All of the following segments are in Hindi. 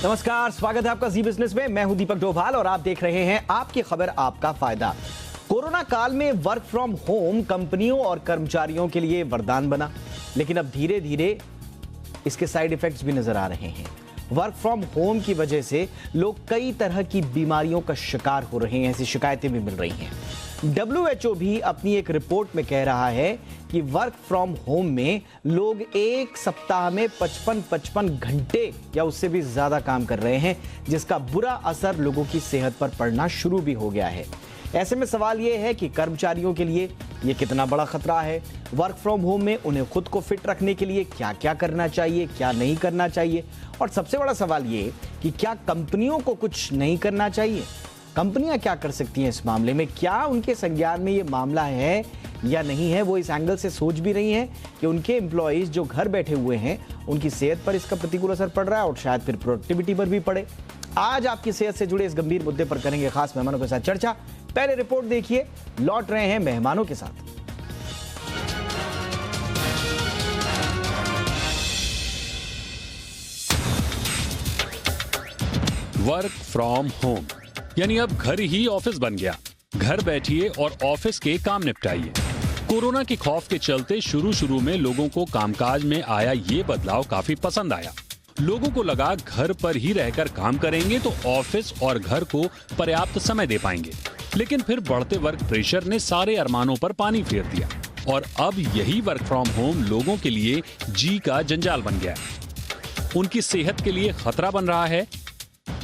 नमस्कार, स्वागत है आपका जी बिजनेस में। मैं हूं दीपक डोभाल और आप देख रहे हैं आपकी खबर आपका फायदा। कोरोना काल में वर्क फ्रॉम होम कंपनियों और कर्मचारियों के लिए वरदान बना, लेकिन अब धीरे धीरे इसके साइड इफेक्ट्स भी नजर आ रहे हैं। वर्क फ्रॉम होम की वजह से लोग कई तरह की बीमारियों का शिकार हो रहे हैं, ऐसी शिकायतें भी मिल रही हैं। WHO भी अपनी एक रिपोर्ट में कह रहा है कि वर्क फ्रॉम होम में लोग एक सप्ताह में 55 घंटे या उससे भी ज्यादा काम कर रहे हैं, जिसका बुरा असर लोगों की सेहत पर पड़ना शुरू भी हो गया है। ऐसे में सवाल यह है कि कर्मचारियों के लिए यह कितना बड़ा खतरा है। वर्क फ्रॉम होम में उन्हें खुद को फिट रखने के लिए क्या क्या करना चाहिए, क्या नहीं करना चाहिए, और सबसे बड़ा सवाल यह कि क्या कंपनियों को कुछ नहीं करना चाहिए। कंपनियां क्या कर सकती हैं इस मामले में, क्या उनके संज्ञान में यह मामला है या नहीं है। वो इस एंगल से सोच भी रही हैं कि उनके एम्प्लॉइज जो घर बैठे हुए हैं उनकी सेहत पर इसका प्रतिकूल असर पड़ रहा है और शायद फिर प्रोडक्टिविटी पर भी पड़े। आज आपकी सेहत से जुड़े इस गंभीर मुद्दे पर करेंगे खास मेहमानों के साथ चर्चा। पहले रिपोर्ट देखिए, लौट रहे हैं मेहमानों के साथ। वर्क फ्रॉम होम यानी अब घर ही ऑफिस बन गया। घर बैठिए और ऑफिस के काम निपटाइए। कोरोना के खौफ के चलते शुरू में लोगों को कामकाज में आया ये बदलाव काफी पसंद आया। लोगों को लगा घर पर ही रहकर काम करेंगे तो ऑफिस और घर को पर्याप्त समय दे पाएंगे। लेकिन फिर बढ़ते वर्क प्रेशर ने सारे अरमानों पर पानी फेर दिया और अब यही वर्क फ्रॉम होम लोगों के लिए जी का जंजाल बन गया है। उनकी सेहत के लिए खतरा बन रहा है,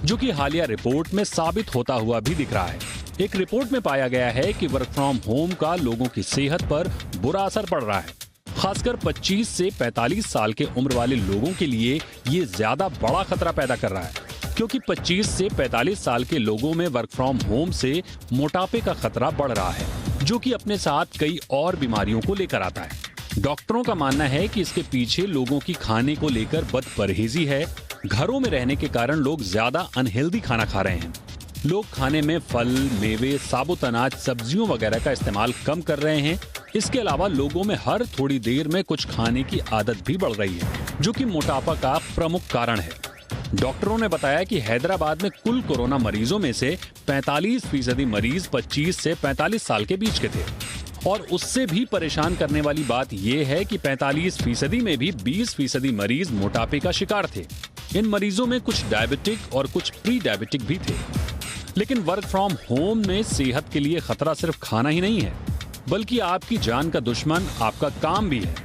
जो कि हालिया रिपोर्ट में साबित होता हुआ भी दिख रहा है। एक रिपोर्ट में पाया गया है कि वर्क फ्रॉम होम का लोगों की सेहत पर बुरा असर पड़ रहा है। खासकर 25 से 45 साल के उम्र वाले लोगों के लिए ये ज्यादा बड़ा खतरा पैदा कर रहा है, क्योंकि 25 से 45 साल के लोगों में वर्क फ्रॉम होम से मोटापे का खतरा बढ़ रहा है, जो कि अपने साथ कई और बीमारियों को लेकर आता है। डॉक्टरों का मानना है कि इसके पीछे लोगों की खाने को लेकर बदपरहेजी है। घरों में रहने के कारण लोग ज्यादा अनहेल्दी खाना खा रहे हैं। लोग खाने में फल, मेवे, साबुत अनाज, सब्जियों वगैरह का इस्तेमाल कम कर रहे हैं। इसके अलावा लोगों में हर थोड़ी देर में कुछ खाने की आदत भी बढ़ रही है, जो कि मोटापा का प्रमुख कारण है। डॉक्टरों ने बताया कि हैदराबाद में कुल कोरोना मरीजों में से 45% मरीज 25 से 45 साल के बीच के थे। और उससे भी परेशान करने वाली बात यह है कि 45% में भी 20% मरीज मोटापे का शिकार थे। इन मरीजों में कुछ डायबिटिक और कुछ प्री डायबिटिक भी थे। लेकिन वर्क फ्रॉम होम में सेहत के लिए खतरा सिर्फ खाना ही नहीं है, बल्कि आपकी जान का दुश्मन आपका काम भी है।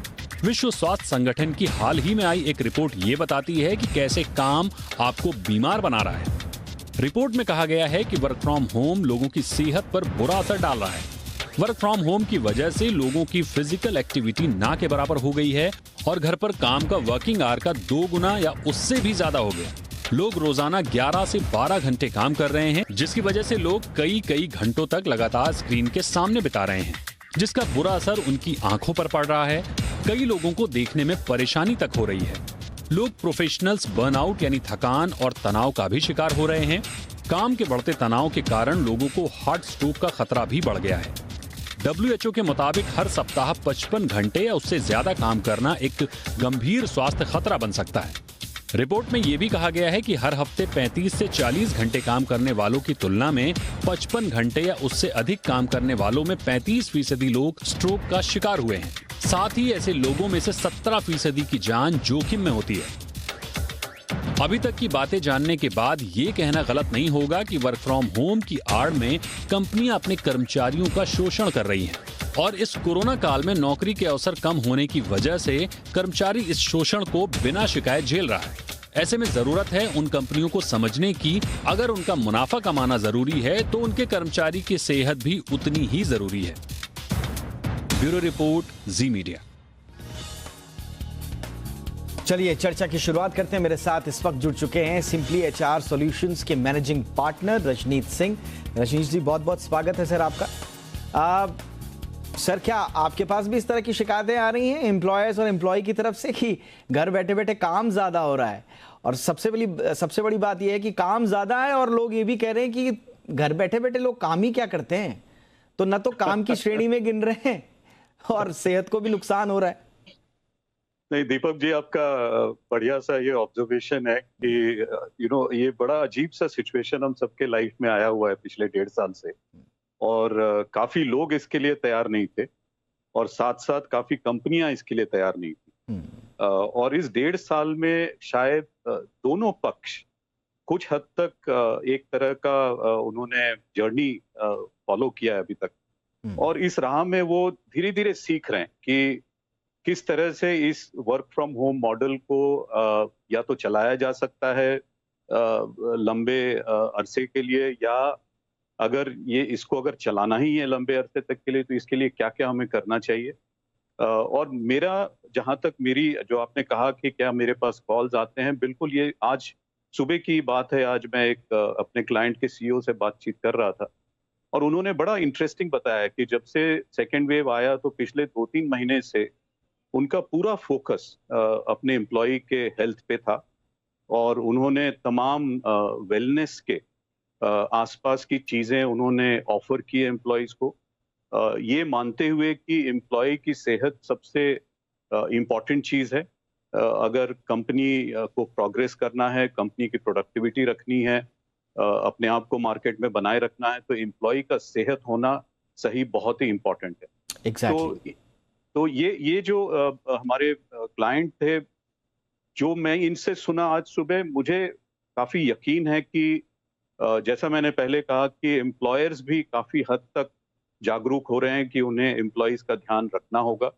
विश्व स्वास्थ्य संगठन की हाल ही में आई एक रिपोर्ट ये बताती है कि कैसे काम आपको बीमार बना रहा है। रिपोर्ट में कहा गया है कि वर्क फ्रॉम होम लोगों की सेहत पर बुरा असर डाल रहा है। वर्क फ्रॉम होम की वजह से लोगों की फिजिकल एक्टिविटी ना के बराबर हो गई है और घर पर काम का वर्किंग आवर का 2 गुना या उससे भी ज्यादा हो गया। लोग रोजाना 11 से 12 घंटे काम कर रहे हैं, जिसकी वजह से लोग कई घंटों तक लगातार स्क्रीन के सामने बिता रहे हैं, जिसका बुरा असर उनकी आंखों पर पड़ रहा है। कई लोगों को देखने में परेशानी तक हो रही है। लोग प्रोफेशनल्स बर्नआउट यानी थकान और तनाव का भी शिकार हो रहे हैं। काम के बढ़ते तनाव के कारण लोगों को हार्ट स्ट्रोक का खतरा भी बढ़ गया है। WHO के मुताबिक हर सप्ताह 55 घंटे या उससे ज्यादा काम करना एक गंभीर स्वास्थ्य खतरा बन सकता है। रिपोर्ट में यह भी कहा गया है कि हर हफ्ते 35 से 40 घंटे काम करने वालों की तुलना में 55 घंटे या उससे अधिक काम करने वालों में 35% लोग स्ट्रोक का शिकार हुए हैं। साथ ही ऐसे लोगों में से 17% की जान जोखिम में होती है। अभी तक की बातें जानने के बाद ये कहना गलत नहीं होगा कि वर्क फ्रॉम होम की आड़ में कंपनियां अपने कर्मचारियों का शोषण कर रही हैं और इस कोरोना काल में नौकरी के अवसर कम होने की वजह से कर्मचारी इस शोषण को बिना शिकायत झेल रहा है। ऐसे में जरूरत है उन कंपनियों को समझने की, अगर उनका मुनाफा कमाना जरूरी है तो उनके कर्मचारी की सेहत भी उतनी ही जरूरी है। ब्यूरो रिपोर्ट, जी मीडिया। चलिए चर्चा की शुरुआत करते हैं। मेरे साथ इस वक्त जुड़ चुके हैं सिंपली HR सॉल्यूशंस के मैनेजिंग पार्टनर रजनीत सिंह। रजनीत जी, बहुत बहुत स्वागत है सर आपका। सर, क्या आपके पास भी इस तरह की शिकायतें आ रही हैं एम्प्लॉयर्स और एम्प्लॉय की तरफ से कि घर बैठे बैठे काम ज्यादा हो रहा है, और सबसे बड़ी बात यह है कि काम ज्यादा है और लोग ये भी कह रहे हैं कि घर बैठे बैठे लोग काम ही क्या करते हैं, तो न तो काम की श्रेणी में गिन रहे हैं और सेहत को भी नुकसान हो रहा है। नहीं दीपक जी, आपका बढ़िया सा ये ऑब्जर्वेशन है कि ये बड़ा अजीब सा सिचुएशन हम सबके लाइफ में आया हुआ है पिछले 1.5 साल से। और काफी लोग इसके लिए तैयार नहीं थे और साथ साथ काफी कंपनियां इसके लिए तैयार नहीं थी। और इस 1.5 साल में शायद दोनों पक्ष कुछ हद तक एक तरह का उन्होंने जर्नी फॉलो किया है अभी तक, और इस राह में वो धीरे धीरे सीख रहे हैं कि किस तरह से इस वर्क फ्रॉम होम मॉडल को या तो चलाया जा सकता है लंबे अरसे के लिए, या अगर इसको अगर चलाना ही है लंबे अरसे तक के लिए तो इसके लिए क्या क्या हमें करना चाहिए। और मेरा जहां तक मेरी जो आपने कहा कि क्या मेरे पास कॉल्स आते हैं, बिल्कुल ये आज सुबह की बात है। आज मैं एक अपने क्लाइंट के सीईओ से बातचीत कर रहा था और उन्होंने बड़ा इंटरेस्टिंग बताया कि जब से सेकेंड वेव आया तो पिछले 2-3 महीने से उनका पूरा फोकस अपने एम्प्लॉय के हेल्थ पे था और उन्होंने तमाम वेलनेस के आसपास की चीजें उन्होंने ऑफर की एम्प्लॉयज को, ये मानते हुए कि एम्प्लॉय की सेहत सबसे इम्पॉर्टेंट चीज है। अगर कंपनी को प्रोग्रेस करना है, कंपनी की प्रोडक्टिविटी रखनी है, अपने आप को मार्केट में बनाए रखना है, तो एम्प्लॉय का सेहत होना सही बहुत ही इम्पोर्टेंट है। Exactly. तो ये जो हमारे क्लाइंट थे, जो मैं इनसे सुना आज सुबह, मुझे काफी यकीन है कि जैसा मैंने पहले कहा कि एम्प्लॉयर्स भी काफी हद तक जागरूक हो रहे हैं कि उन्हें एम्प्लॉयज का ध्यान रखना होगा,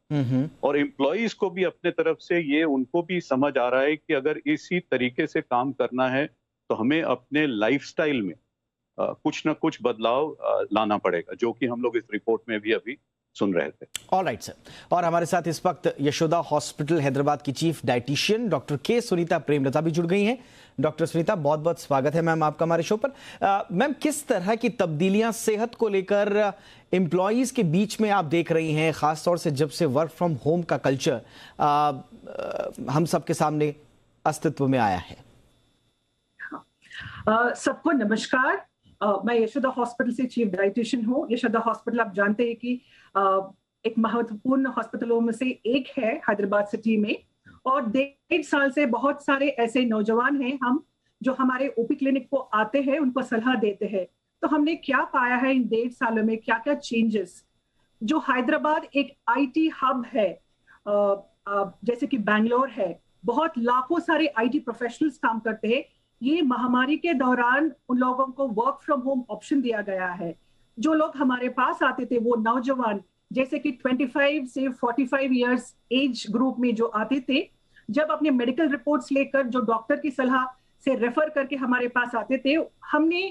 और एम्प्लॉयज को भी अपने तरफ से ये उनको भी समझ आ रहा है कि अगर इसी तरीके से काम करना है तो हमें अपने लाइफस्टाइल में कुछ ना कुछ बदलाव लाना पड़ेगा, जो कि हम लोग इस रिपोर्ट में भी अभी सुन रहे थे। Alright sir. और हमारे साथ इस वक्त यशोदा हॉस्पिटल हैदराबाद की चीफ डाइटिशियन डॉक्टर के सुनीता प्रेमलता भी जुड़ गई हैं। डॉक्टर सुनीता, बहुत बहुत स्वागत है मैम आपका हमारे शो पर। मैम, किस तरह की तब्दीलियां सेहत को लेकर एम्प्लॉयज के बीच में आप देख रही हैं, खासतौर से जब से वर्क फ्रॉम होम का कल्चर हम सबके सामने अस्तित्व में आया है? सबको नमस्कार। मैं यशोदा हॉस्पिटल से चीफ डाइटिशियन हूँ। यशोदा हॉस्पिटल आप जानते हैं कि एक महत्वपूर्ण हॉस्पिटलों में से एक है हैदराबाद सिटी में, और 1.5 साल से बहुत सारे ऐसे नौजवान हैं हम जो हमारे ओपी क्लिनिक को आते हैं, उनको सलाह देते हैं। तो हमने क्या पाया है इन 1.5 सालों में, क्या क्या चेंजेस। जो हैदराबाद एक आईटी हब है, जैसे कि बैंगलोर है, बहुत लाखों सारे आईटी प्रोफेशनल्स काम करते हैं। ये महामारी के दौरान उन लोगों को वर्क फ्रॉम होम ऑप्शन दिया गया है। जो लोग हमारे पास आते थे वो नौजवान, जैसे कि 25 से 45 इयर्स एज ग्रुप में जो आते थे, जब अपने मेडिकल रिपोर्ट्स लेकर जो डॉक्टर की सलाह से रेफर करके हमारे पास आते थे, हमने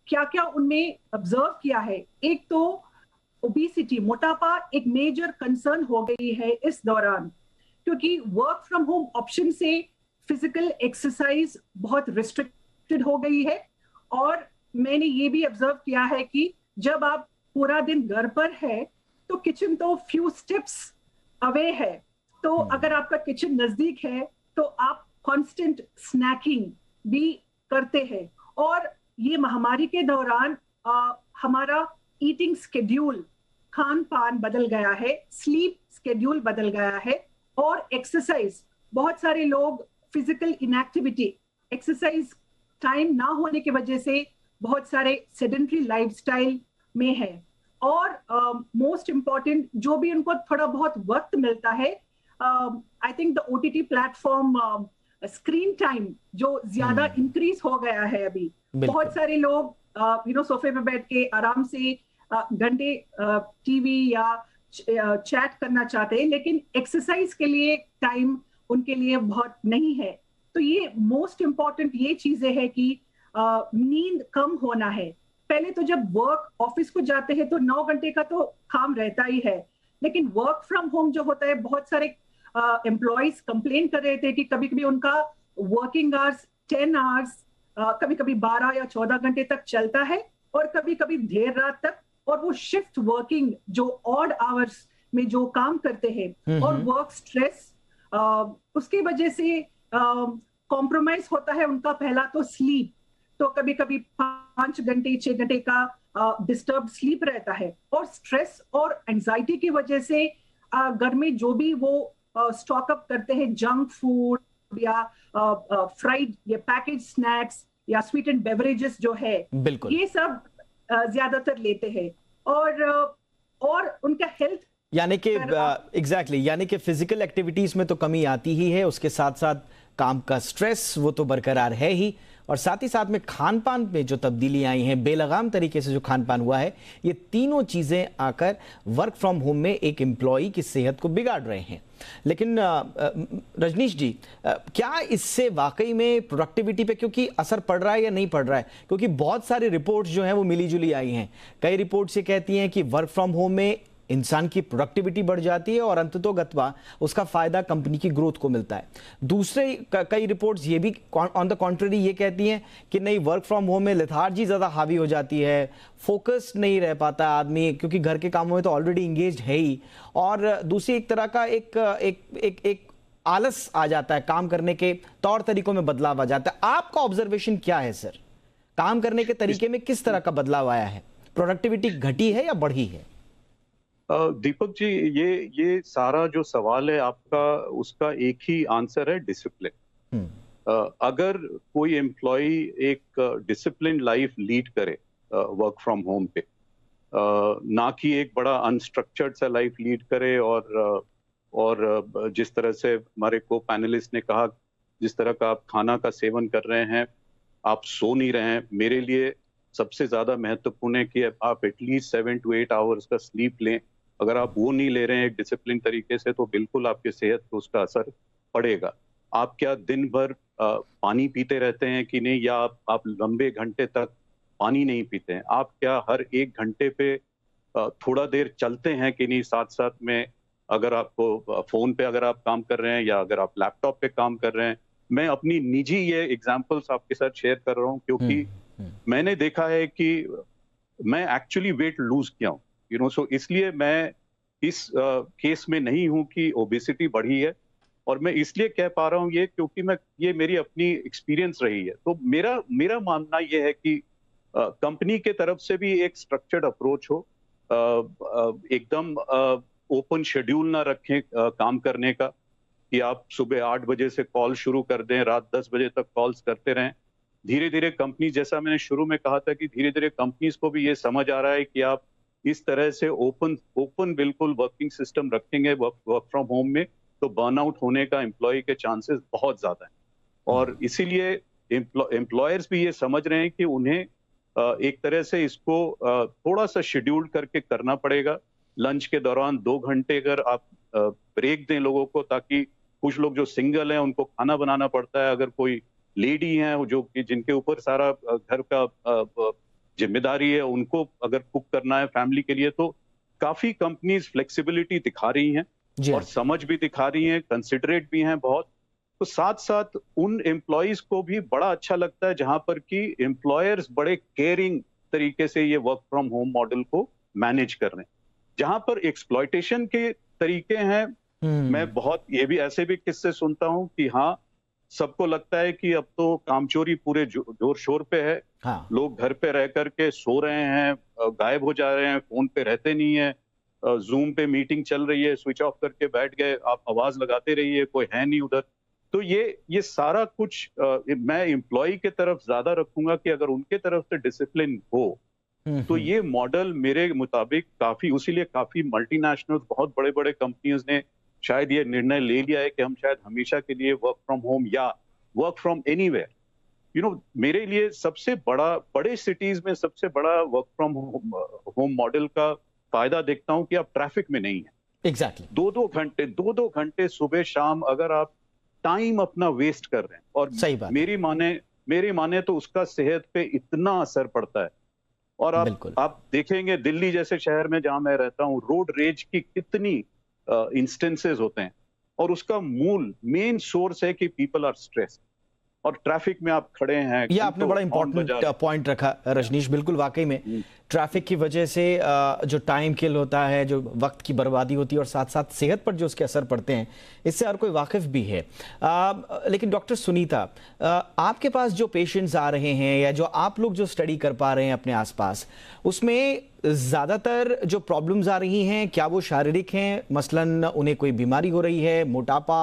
क्या क्या उनमें ऑब्जर्व किया है। एक तो ओबेसिटी, मोटापा एक मेजर कंसर्न हो गई है इस दौरान, क्योंकि वर्क फ्रॉम होम ऑप्शन से फिजिकल एक्सरसाइज बहुत रिस्ट्रिक्टेड हो गई है। और मैंने ये भी ऑब्जर्व किया है कि जब आप पूरा दिन घर पर है तो किचन तो फ्यू स्टेप्स अवे है, तो अगर आपका किचन नजदीक है तो आप कांस्टेंट स्नैकिंग भी करते हैं। और ये महामारी के दौरान हमारा ईटिंग स्केड्यूल, खान पान बदल गया है, स्लीप स्केड्यूल बदल गया है, और एक्सरसाइज, बहुत सारे लोग फिजिकल इनएक्टिविटी, एक्सरसाइज टाइम ना होने की वजह से बहुत सारे सेडेंटरी लाइफस्टाइल में है। और मोस्ट इंपॉर्टेंट, जो भी उनको थोड़ा बहुत वक्त मिलता है, I think the OTT platform screen time जो ज्यादा इंक्रीज हो गया है अभी। बहुत सारे लोग सोफे पे बैठ के आराम से घंटे टीवी या चैट करना चाहते हैं, लेकिन एक्सरसाइज के लिए टाइम उनके लिए बहुत नहीं है। तो ये मोस्ट इंपॉर्टेंट ये चीजें है कि नींद कम होना है। पहले तो जब वर्क ऑफिस को जाते हैं तो 9 घंटे का तो काम रहता ही है, लेकिन वर्क फ्रॉम होम जो होता है, बहुत सारे एम्प्लॉयज कंप्लेन कर रहे थे कि कभी कभी उनका वर्किंग आवर्स 10 आवर्स, कभी कभी 12 या 14 घंटे तक चलता है, और कभी कभी देर रात तक। और वो शिफ्ट वर्किंग जो ऑड आवर्स में जो काम करते हैं, और वर्क स्ट्रेस, उसकी वजह से कॉम्प्रोमाइज होता है उनका। पहला तो स्लीप, तो कभी कभी 5 घंटे 6 घंटे का डिस्टर्ब स्लीप रहता है, और स्ट्रेस और एंजाइटी की वजह से घर में जो भी वो स्टॉक अप करते हैं जंक फूड या फ्राइड या पैकेज स्नैक्स या स्वीट एंड बेवरेजेस जो है, बिल्कुल ये सब ज्यादातर लेते हैं और उनका हेल्थ यानी कि एग्जैक्टली यानी कि फिजिकल एक्टिविटीज में तो कमी आती ही है, उसके साथ साथ काम का स्ट्रेस वो तो बरकरार है ही, और साथ ही साथ में खान पान में जो तब्दीली आई हैं, बेलगाम तरीके से जो खान पान हुआ है, ये तीनों चीज़ें आकर वर्क फ्रॉम होम में एक एम्प्लॉई की सेहत को बिगाड़ रहे हैं। लेकिन रजनीश जी, क्या इससे वाकई में प्रोडक्टिविटी पे क्योंकि असर पड़ रहा है या नहीं पड़ रहा है? क्योंकि बहुत सारी रिपोर्ट्स जो हैं वो मिली जुली आई हैं। कई रिपोर्ट्स ये कहती हैं कि वर्क फ्रॉम होम में इंसान की प्रोडक्टिविटी बढ़ जाती है और अंततोगत्वा उसका फायदा कंपनी की ग्रोथ को मिलता है। दूसरे कई रिपोर्ट्स ये भी ऑन द कॉन्ट्ररी ये कहती हैं कि नहीं, वर्क फ्रॉम होम में लेथार्जी ज़्यादा हावी हो जाती है, फोकस नहीं रह पाता आदमी क्योंकि घर के कामों में तो ऑलरेडी इंगेज है ही, और दूसरी एक तरह का एक आलस आ जाता है, काम करने के तौर तरीकों में बदलाव आ जाता है। आपका ऑब्जर्वेशन क्या है सर? काम करने के तरीके में किस तरह का बदलाव आया है? प्रोडक्टिविटी घटी है या बढ़ी है? दीपक जी, ये सारा जो सवाल है आपका, उसका एक ही आंसर है, डिसिप्लिन। अगर कोई एम्प्लॉय एक डिसिप्लिन लाइफ लीड करे वर्क फ्रॉम होम पे, ना कि एक बड़ा अनस्ट्रक्चर्ड सा लाइफ लीड करे, और जिस तरह से हमारे को पैनलिस्ट ने कहा, जिस तरह का आप खाना का सेवन कर रहे हैं, आप सो नहीं रहे हैं, मेरे लिए सबसे ज्यादा महत्वपूर्ण है कि आप एटलीस्ट 7 to 8 आवर्स का स्लीप लें। अगर आप वो नहीं ले रहे हैं एक डिसिप्लिन तरीके से, तो बिल्कुल आपके सेहत पे उसका असर पड़ेगा। आप क्या दिन भर पानी पीते रहते हैं कि नहीं, या आप लंबे घंटे तक पानी नहीं पीते हैं? आप क्या हर 1 घंटे पे थोड़ा देर चलते हैं कि नहीं? साथ साथ में अगर आपको फोन पे अगर आप काम कर रहे हैं या अगर आप लैपटॉप पे काम कर रहे हैं। मैं अपनी निजी ये एग्जांपल्स आपके साथ शेयर कर रहा हूँ, क्योंकि मैंने देखा है कि मैं एक्चुअली वेट लूज किया हूँ, सो इसलिए मैं इस केस में नहीं हूं कि ओबेसिटी बढ़ी है, और मैं इसलिए कह पा रहा हूं ये क्योंकि ये मेरी अपनी एक्सपीरियंस रही है। तो मेरा मानना ये है कि कंपनी के तरफ से भी एक स्ट्रक्चर्ड अप्रोच हो, एकदम ओपन शेड्यूल ना रखें काम करने का, कि आप सुबह 8 बजे से कॉल शुरू कर दें, रात 10 बजे तक कॉल्स करते रहें। धीरे धीरे कंपनी, जैसा मैंने शुरू में कहा था कि धीरे धीरे कंपनीज को भी ये समझ आ रहा है कि आप इस तरह से ओपन बिल्कुल वर्किंग सिस्टम रखेंगे वर्क फ्रॉम होम में, तो बर्नआउट होने का एम्प्लॉय के चांसेस बहुत ज्यादा हैं। और इसीलिए एम्प्लॉयर्स भी ये समझ रहे हैं कि उन्हें एक तरह से इसको थोड़ा सा शेड्यूल करके करना पड़ेगा। लंच के दौरान 2 घंटे अगर आप ब्रेक दें लोगों को, ताकि कुछ लोग जो सिंगल हैं उनको खाना बनाना पड़ता है, अगर कोई लेडी हैं जो कि जिनके ऊपर सारा घर का जिम्मेदारी है, उनको अगर कुक करना है फैमिली के लिए, तो काफी कंपनीज फ्लेक्सिबिलिटी दिखा रही हैं और समझ भी दिखा रही हैं, कंसिडरेट भी हैं बहुत। तो साथ साथ उन एम्प्लॉयज को भी बड़ा अच्छा लगता है जहां पर कि एम्प्लॉयर्स बड़े केयरिंग तरीके से ये वर्क फ्रॉम होम मॉडल को मैनेज कर रहे हैं। जहां पर एक्सप्लॉयटेशन के तरीके हैं, मैं बहुत ये भी ऐसे भी किस्से सुनता हूं कि हाँ, सबको लगता है कि अब तो कामचोरी पूरे जोर शोर पे है। हाँ। लोग घर पे रह करके सो रहे हैं, गायब हो जा रहे हैं, फोन पे रहते नहीं है, जूम पे मीटिंग चल रही है, स्विच ऑफ करके बैठ गए, आप आवाज लगाते रहिए, कोई है नहीं उधर। तो ये सारा कुछ मैं एम्प्लॉय के तरफ ज्यादा रखूंगा कि अगर उनके तरफ से डिसिप्लिन हो, तो ये मॉडल मेरे मुताबिक काफी मल्टीनेशनल बहुत बड़े बड़े कंपनियों ने शायद ये निर्णय ले लिया है कि हम शायद हमेशा के लिए वर्क फ्रॉम होम या वर्क फ्रॉम एनीवेयर, मेरे लिए बड़े सिटीज में सबसे बड़ा वर्क फ्रॉम होम मॉडल का फायदा देखता हूं कि आप ट्रैफिक में नहीं है। एग्जैक्टली। 2-2 घंटे सुबह शाम अगर आप टाइम अपना वेस्ट कर रहे हैं, और सही बात, मेरी माने तो उसका सेहत पे इतना असर पड़ता है। और आप देखेंगे दिल्ली जैसे शहर में जहां मैं रहता हूं, रोड रेज की कितनी इंस्टेंसेस होते हैं, और उसका मेन सोर्स है कि पीपल आर स्ट्रेस्ड। और ट्रैफिक में आप खड़े हैं। ये आपने बड़ा इंपॉर्टेंट पॉइंट रखा रजनीश, बिल्कुल वाकई में ट्रैफिक की वजह से जो टाइम किल होता है, जो वक्त की बर्बादी होती है और साथ साथ सेहत पर जो उसके असर पड़ते हैं, इससे हर कोई वाकिफ भी है। लेकिन डॉक्टर सुनीता, आपके पास जो पेशेंट्स आ रहे हैं या जो आप लोग जो स्टडी कर पा रहे हैं अपने आसपास, उसमें ज़्यादातर जो प्रॉब्लम्स आ रही हैं, क्या वो शारीरिक हैं, मसलन उन्हें कोई बीमारी हो रही है, मोटापा,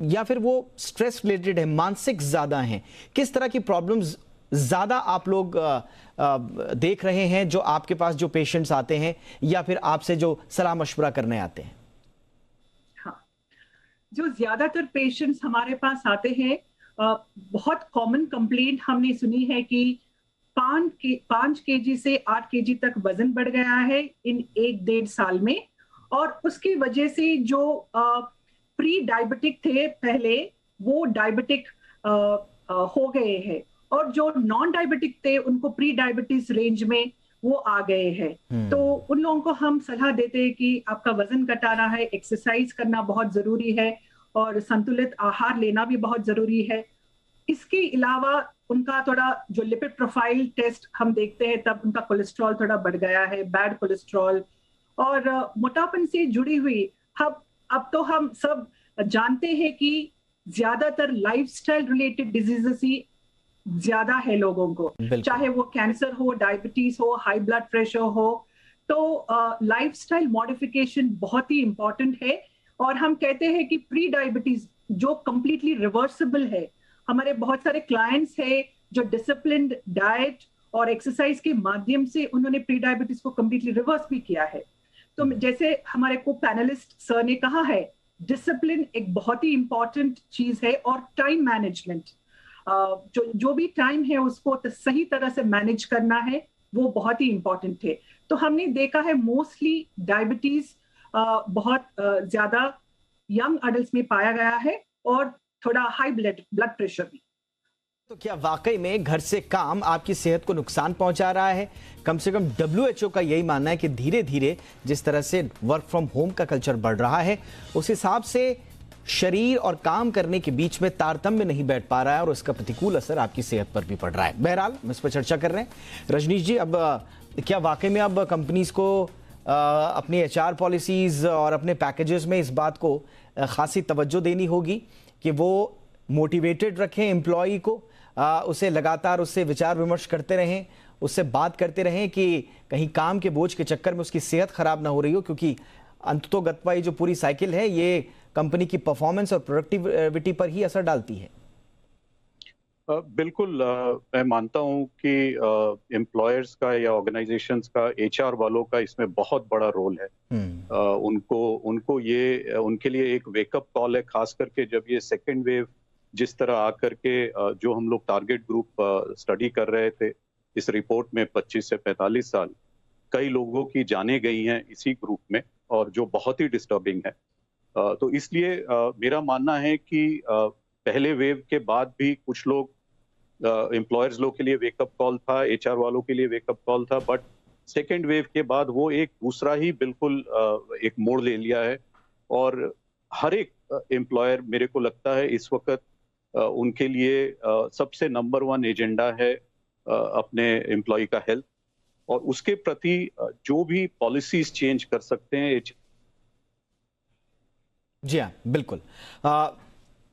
या फिर वो स्ट्रेस रिलेटेड है, मानसिक ज़्यादा हैं? किस तरह की प्रॉब्लम्स ज़्यादा आप लोग देख रहे हैं जो आपके पास जो पेशेंट्स आते हैं या फिर आपसे जो सलाह मशवरा करने आते हैं? हाँ, जो ज्यादातर पेशेंट्स हमारे पास आते हैं, बहुत कॉमन कंप्लेंट हमने सुनी है कि 5 केजी से 8 केजी तक वजन बढ़ गया है इन 1-1.5 साल में, और उसकी वजह से जो प्री डायबिटिक थे पहले, वो डायबिटिक हो गए हैं, और जो नॉन डायबिटिक थे उनको प्री डायबिटीज रेंज में वो आ गए हैं। तो उन लोगों को हम सलाह देते हैं कि आपका वजन घटाना है, एक्सरसाइज करना बहुत जरूरी है और संतुलित आहार लेना भी बहुत जरूरी है। इसके अलावा उनका थोड़ा जो लिपिड प्रोफाइल टेस्ट हम देखते हैं, तब उनका कोलेस्ट्रॉल थोड़ा बढ़ गया है, बैड कोलेस्ट्रॉल, और मोटापन से जुड़ी हुई अब तो हम सब जानते हैं कि ज्यादातर लाइफस्टाइल रिलेटेड डिजीजेस ही ज्यादा है लोगों को, चाहे वो कैंसर हो, डायबिटीज हो, हाई ब्लड प्रेशर हो। तो लाइफस्टाइल मॉडिफिकेशन बहुत ही इंपॉर्टेंट है, और हम कहते हैं कि प्री डायबिटीज जो कंप्लीटली रिवर्सिबल है, हमारे बहुत सारे क्लाइंट्स हैं जो डिसिप्लिन्ड डाइट और एक्सरसाइज के माध्यम से उन्होंने प्री डायबिटीज को कंप्लीटली रिवर्स भी किया है। तो जैसे हमारे को पैनलिस्ट सर ने कहा है, डिसिप्लिन एक बहुत ही इंपॉर्टेंट चीज है, और टाइम मैनेजमेंट, जो भी टाइम है उसको सही तरह से मैनेज करना है, वो बहुत ही इंपॉर्टेंट है। तो हमने देखा है मोस्टली डायबिटीज बहुत ज्यादा यंग एडल्ट्स में पाया गया है, और थोड़ा हाई ब्लड प्रेशर भी। तो क्या वाकई में घर से काम आपकी सेहत को नुकसान पहुंचा रहा है? कम से कम WHO का यही मानना है कि धीरे धीरे जिस तरह से वर्क फ्रॉम होम का कल्चर बढ़ रहा है, उस हिसाब से शरीर और काम करने के बीच में तारतम्य नहीं बैठ पा रहा है, और उसका प्रतिकूल असर आपकी सेहत पर भी पड़ रहा है। बहरहाल हम इस पर चर्चा कर रहे हैं। रजनीश जी, अब क्या वाकई में अब कंपनीज को अपनी HR पॉलिसीज और अपने पैकेजेस में इस बात को खासी तवज्जो देनी होगी कि वो मोटिवेटेड रखें एम्प्लॉई को, उसे लगातार उससे विचार विमर्श करते रहें, उससे बात करते रहें कि कहीं काम के बोझ के चक्कर में उसकी सेहत खराब ना हो रही हो, क्योंकि अंततोगत्वा ये जो पूरी साइकिल है ये कंपनी की परफॉर्मेंस और प्रोडक्टिविटी पर ही असर डालती है। बिल्कुल, मैं मानता हूं कि एम्प्लॉयर्स का या ऑर्गेनाइजेशंस का, HR वालों का इसमें बहुत बड़ा रोल है। उनको ये उनके लिए एक वेकअप कॉल है, खास करके जब ये सेकेंड वेव जिस तरह आकर के जो हम लोग टारगेट ग्रुप स्टडी कर रहे थे इस रिपोर्ट में 25 से 45 साल, कई लोगों की जानें गई हैं इसी ग्रुप में, और जो बहुत ही डिस्टर्बिंग है। तो इसलिए मेरा मानना है कि पहले वेव के बाद भी कुछ लोग, एम्प्लॉयर्स लोग के लिए वेकअप कॉल था, HR वालों के लिए वेकअप कॉल था, बट सेकेंड वेव के बाद वो एक दूसरा ही बिल्कुल एक मोड़ ले लिया है, और हर एक एम्प्लॉयर, मेरे को लगता है इस वक्त उनके लिए सबसे नंबर 1 एजेंडा है अपने एम्प्लॉय का हेल्थ, और उसके प्रति जो भी पॉलिसीज चेंज कर सकते हैं। जी हाँ, बिल्कुल।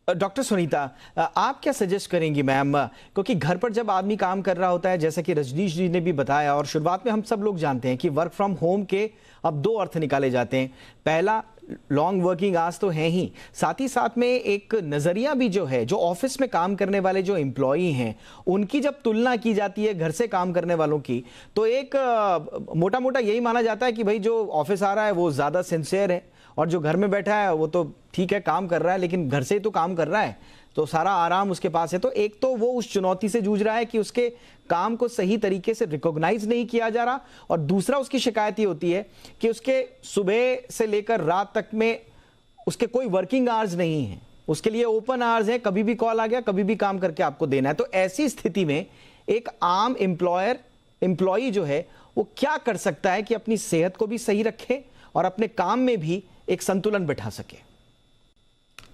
डॉक्टर सुनीता, आप क्या सजेस्ट करेंगी मैम, क्योंकि घर पर जब आदमी काम कर रहा होता है, जैसा कि रजनीश जी ने भी बताया, और शुरुआत में हम सब लोग जानते हैं कि वर्क फ्रॉम होम के अब 2 अर्थ निकाले जाते हैं। पहला, लॉन्ग वर्किंग आवर्स तो हैं ही, साथ ही साथ में एक नज़रिया भी जो है, जो ऑफिस में काम करने वाले जो एम्प्लॉई हैं उनकी जब तुलना की जाती है घर से काम करने वालों की, तो एक मोटा मोटा यही माना जाता है कि भाई जो ऑफिस आ रहा है वो ज़्यादा सिंसियर है, और जो घर में बैठा है वो तो ठीक है काम कर रहा है, लेकिन घर से ही तो काम कर रहा है, तो सारा आराम उसके पास है। तो एक तो वो उस चुनौती से जूझ रहा है कि उसके काम को सही तरीके से रिकॉग्नाइज नहीं किया जा रहा, और दूसरा उसकी शिकायत ये होती है कि उसके सुबह से लेकर रात तक में उसके कोई वर्किंग आवर्स नहीं है, उसके लिए ओपन आवर्स है, कभी भी कॉल आ गया कभी भी काम करके आपको देना है। तो ऐसी स्थिति में एक आम एम्प्लॉई जो है वो क्या कर सकता है कि अपनी सेहत को भी सही रखे और अपने काम में भी एक संतुलन बिठा सके?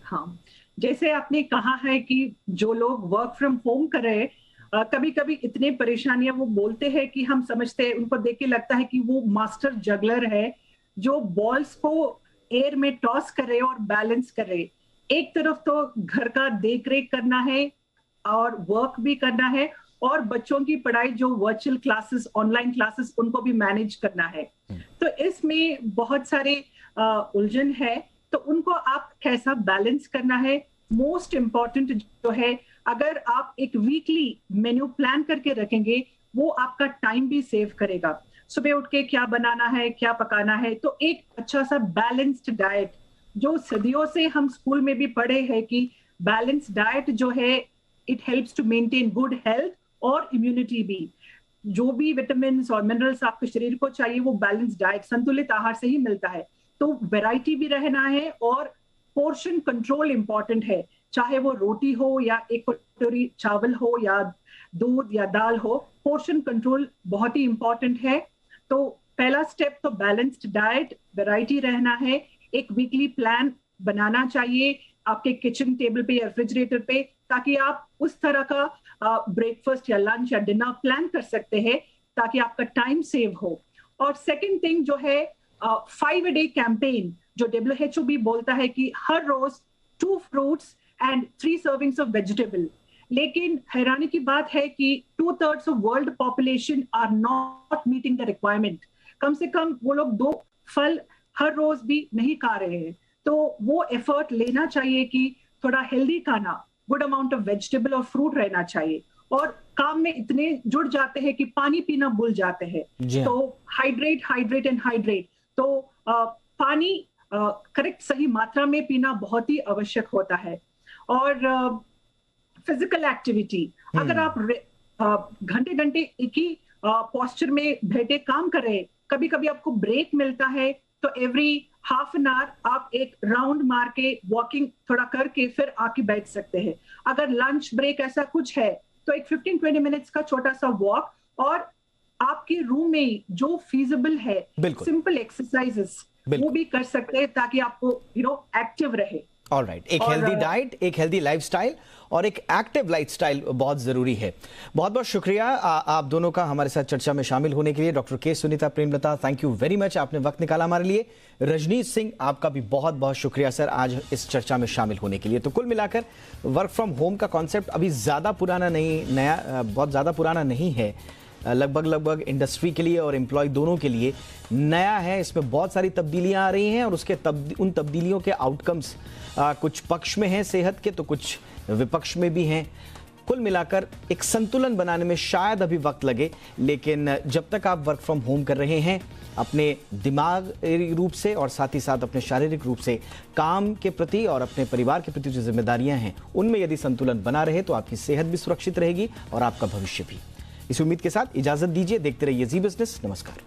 हाँ, जैसे आपने कहा है कि जो लोग वर्क फ्रॉम होम कर रहे हैं, कभी कभी इतने परेशानियां वो बोलते हैं कि हम समझते हैं, उनको देख के लगता है कि वो मास्टर जगलर है जो बॉल्स को एयर में टॉस कर रहे और बैलेंस कर रहे। एक तरफ तो घर का देख रेख करना है और वर्क भी करना है, और बच्चों की पढ़ाई जो वर्चुअल क्लासेस, ऑनलाइन क्लासेस, उनको भी मैनेज करना है। तो इसमें बहुत सारे उलझन है, तो उनको आप कैसा बैलेंस करना है। मोस्ट इम्पॉर्टेंट जो है, अगर आप एक वीकली मेन्यू प्लान करके रखेंगे, वो आपका टाइम भी सेव करेगा। सुबह उठ के क्या बनाना है, क्या पकाना है, तो एक अच्छा सा बैलेंस्ड डाइट, जो सदियों से हम स्कूल में भी पढ़े हैं कि बैलेंस्ड डाइट जो है, it helps to maintain good health और इम्यूनिटी भी। जो भी विटामिन और मिनरल्स आपके शरीर को चाहिए, वो बैलेंस्ड डाइट, संतुलित आहार से ही मिलता है। तो वैरायटी भी रहना है, और पोर्शन कंट्रोल इंपॉर्टेंट है, चाहे वो रोटी हो या एक कटोरी चावल हो या दूध या दाल हो, पोर्शन कंट्रोल बहुत ही इंपॉर्टेंट है। तो पहला स्टेप तो बैलेंस्ड डाइट, वैरायटी रहना है, एक वीकली प्लान बनाना चाहिए आपके किचन टेबल पे या रेफ्रिजरेटर पे, ताकि आप उस तरह का ब्रेकफास्ट या लंच या डिनर प्लान कर सकते हैं, ताकि आपका टाइम सेव हो। और सेकंड थिंग जो है, 5 a day कैंपेन, जो WHO भी बोलता है कि हर रोज 2 fruits and 3 servings of vegetable। लेकिन हैरानी की बात है कि 2/3 of world population are not meeting the requirement। कम से कम वो लोग 2 फल हर रोज भी नहीं खा रहे हैं। तो वो एफर्ट लेना चाहिए कि थोड़ा हेल्दी खाना, गुड अमाउंट ऑफ वेजिटेबल और फ्रूट रहना चाहिए। और काम में इतने जुड़ जाते हैं कि पानी पीना भूल जाते हैं। तो हाइड्रेट, हाइड्रेट एंड हाइड्रेट। तो पानी करेक्ट सही मात्रा में पीना बहुत ही आवश्यक होता है। और फिजिकल एक्टिविटी, अगर आप घंटे घंटे एक ही पोस्चर में बैठे काम कर रहे, कभी कभी आपको ब्रेक मिलता है, तो एवरी हाफ एन आवर आप एक राउंड मार के वॉकिंग थोड़ा करके फिर आके बैठ सकते हैं। अगर लंच ब्रेक ऐसा कुछ है, तो एक 15-20 मिनट्स का छोटा सा वॉक, और आपके रूम में जो फीजिबल है सिंपल एक्सरसाइजेस वो भी कर सकते हैं, ताकि आपको एक्टिव रहे। ऑलराइट, एक हेल्दी डाइट, एक हेल्दी लाइफस्टाइल और एक एक्टिव लाइफस्टाइल बहुत जरूरी है। बहुत बहुत शुक्रिया आप दोनों का हमारे साथ चर्चा में शामिल होने के लिए। डॉक्टर के Sunita Premlata, thank you very much, आपने वक्त निकाला हमारे लिए। रजनीश सिंह, आपका भी बहुत बहुत शुक्रिया सर आज इस चर्चा में शामिल होने के लिए। तो कुल मिलाकर वर्क फ्रॉम होम का कॉन्सेप्ट अभी ज्यादा पुराना नहीं, नया बहुत ज्यादा पुराना नहीं है, लगभग इंडस्ट्री के लिए और एम्प्लॉय दोनों के लिए नया है। इसमें बहुत सारी तब्दीलियां आ रही हैं, और उसके उन तब्दीलियों के आउटकम्स कुछ पक्ष में हैं सेहत के, तो कुछ विपक्ष में भी हैं। कुल मिलाकर एक संतुलन बनाने में शायद अभी वक्त लगे, लेकिन जब तक आप वर्क फ्रॉम होम कर रहे हैं, अपने दिमागी रूप से और साथ ही साथ अपने शारीरिक रूप से काम के प्रति और अपने परिवार के प्रति जो जिम्मेदारियां हैं, उनमें यदि संतुलन बना रहे, तो आपकी सेहत भी सुरक्षित रहेगी और आपका भविष्य भी। इस उम्मीद के साथ इजाजत दीजिए, देखते रहिए जी बिजनेस। नमस्कार।